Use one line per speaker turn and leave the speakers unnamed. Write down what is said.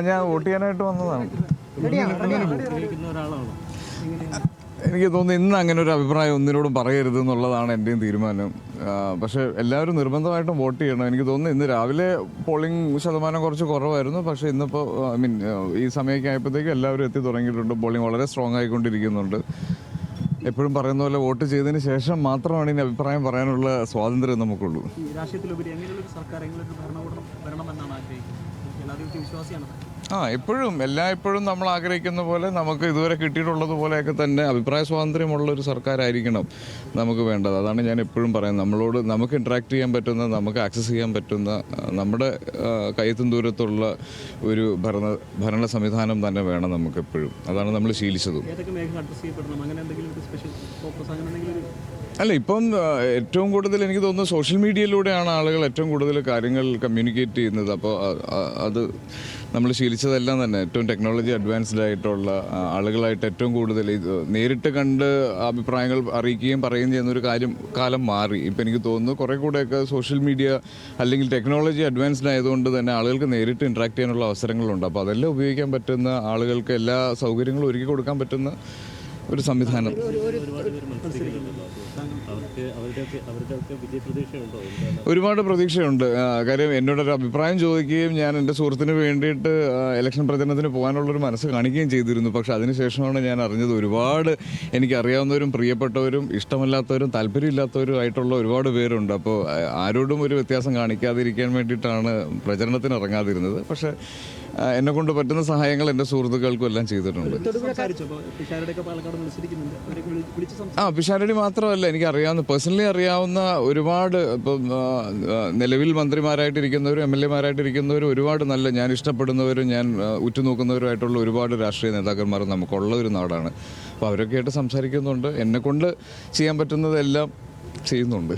ഞാൻ വോട്ട് ചെയ്യാനായിട്ട് വന്നതാണ്. എനിക്ക് തോന്നുന്നു ഇന്ന് അങ്ങനെ ഒരു അഭിപ്രായം ഒന്നിനോടും പറയരുത് എന്നുള്ളതാണ് എൻ്റെയും തീരുമാനം. പക്ഷേ എല്ലാവരും നിർബന്ധമായിട്ടും വോട്ട് ചെയ്യണം. എനിക്ക് തോന്നുന്നു ഇന്ന് രാവിലെ പോളിംഗ് ശതമാനം കുറച്ച് കുറവായിരുന്നു. പക്ഷേ ഇന്നിപ്പോൾ ഈ സമയമൊക്കെ ആയപ്പോഴത്തേക്കും എല്ലാവരും എത്തി തുടങ്ങിയിട്ടുണ്ട്. പോളിംഗ് വളരെ സ്ട്രോങ് ആയിക്കൊണ്ടിരിക്കുന്നുണ്ട്. എപ്പോഴും പറയുന്ന പോലെ വോട്ട് ചെയ്തതിന് ശേഷം മാത്രമാണ് ഇനി അഭിപ്രായം പറയാനുള്ള സ്വാതന്ത്ര്യം നമുക്കുള്ളൂ. എപ്പോഴും നമ്മൾ ആഗ്രഹിക്കുന്ന പോലെ നമുക്ക് ഇതുവരെ കിട്ടിയിട്ടുള്ളത് പോലെയൊക്കെ തന്നെ അഭിപ്രായ സ്വാതന്ത്ര്യമുള്ള ഒരു സർക്കാരായിരിക്കണം നമുക്ക് വേണ്ടത്. അതാണ് ഞാൻ എപ്പോഴും പറയുന്നത്. നമുക്ക് ഇൻട്രാക്ട് ചെയ്യാൻ പറ്റുന്ന, നമുക്ക് ആക്സസ് ചെയ്യാൻ പറ്റുന്ന, നമ്മുടെ കയ്യെത്തും ദൂരത്തുള്ള ഒരു ഭരണ സംവിധാനം തന്നെ വേണം നമുക്കെപ്പോഴും. അതാണ് നമ്മൾ ശീലിച്ചതും. അല്ല, ഇപ്പം ഏറ്റവും കൂടുതൽ എനിക്ക് തോന്നുന്നു സോഷ്യൽ മീഡിയയിലൂടെയാണ് ആളുകൾ ഏറ്റവും കൂടുതൽ കാര്യങ്ങൾ കമ്മ്യൂണിക്കേറ്റ് ചെയ്യുന്നത്. അപ്പോൾ അത് നമ്മൾ ശീലിച്ചതെല്ലാം തന്നെ ഏറ്റവും ടെക്നോളജി അഡ്വാൻസ്ഡ് ആയിട്ടുള്ള ആളുകളായിട്ട് ഏറ്റവും കൂടുതൽ നേരിട്ട് കണ്ട് അഭിപ്രായങ്ങൾ അറിയിക്കുകയും പറയുകയും ചെയ്യുന്നൊരു കാലം മാറി. ഇപ്പം എനിക്ക് തോന്നുന്നു കുറേ കൂടെയൊക്കെ സോഷ്യൽ മീഡിയ അല്ലെങ്കിൽ ടെക്നോളജി അഡ്വാൻസ്ഡ് ആയതുകൊണ്ട് തന്നെ ആളുകൾക്ക് നേരിട്ട് ഇൻട്രാക്ട് ചെയ്യാനുള്ള അവസരങ്ങളുണ്ട്. അപ്പോൾ അതെല്ലാം ഉപയോഗിക്കാൻ പറ്റുന്ന, ആളുകൾക്ക് എല്ലാ സൗകര്യങ്ങളും ഒരുക്കി കൊടുക്കാൻ പറ്റുന്ന ഒരു സംവിധാനം. ഒരുപാട് പ്രതീക്ഷയുണ്ട്. കാര്യം എന്നോടൊരു അഭിപ്രായം ചോദിക്കുകയും ഞാൻ എൻ്റെ സുഹൃത്തിന് വേണ്ടിയിട്ട് ഇലക്ഷൻ പ്രചരണത്തിന് പോകാനുള്ളൊരു മനസ്സ് കാണിക്കുകയും ചെയ്തിരുന്നു. പക്ഷെ അതിനുശേഷമാണ് ഞാൻ അറിഞ്ഞത് ഒരുപാട് എനിക്കറിയാവുന്നവരും പ്രിയപ്പെട്ടവരും ഇഷ്ടമല്ലാത്തവരും താല്പര്യമില്ലാത്തവരും ആയിട്ടുള്ള ഒരുപാട് പേരുണ്ട്. അപ്പോൾ ആരോടും ഒരു വ്യത്യാസം കാണിക്കാതിരിക്കാൻ വേണ്ടിയിട്ടാണ് പ്രചരണത്തിന് ഇറങ്ങാതിരുന്നത്. പക്ഷേ എന്നെക്കൊണ്ട് പറ്റുന്ന സഹായങ്ങൾ എൻ്റെ സുഹൃത്തുക്കൾക്കും എല്ലാം ചെയ്തിട്ടുണ്ട്. പിഷാരടി മാത്രമല്ല, എനിക്ക് പേഴ്സണലി അറിയാവുന്ന ഒരുപാട് ഇപ്പം നിലവിൽ മന്ത്രിമാരായിട്ടിരിക്കുന്നവരും MLA-മാരായിട്ടിരിക്കുന്നവരും ഒരുപാട് നല്ല, ഞാൻ ഇഷ്ടപ്പെടുന്നവരും ഞാൻ ഉറ്റുനോക്കുന്നവരുമായിട്ടുള്ള ഒരുപാട് രാഷ്ട്രീയ നേതാക്കന്മാർ നമുക്കുള്ള ഒരു നാടാണ്. അപ്പോൾ അവരൊക്കെ ആയിട്ട് സംസാരിക്കുന്നുണ്ട്. എന്നെക്കൊണ്ട് ചെയ്യാൻ പറ്റുന്നതെല്ലാം ചെയ്യുന്നുണ്ട്.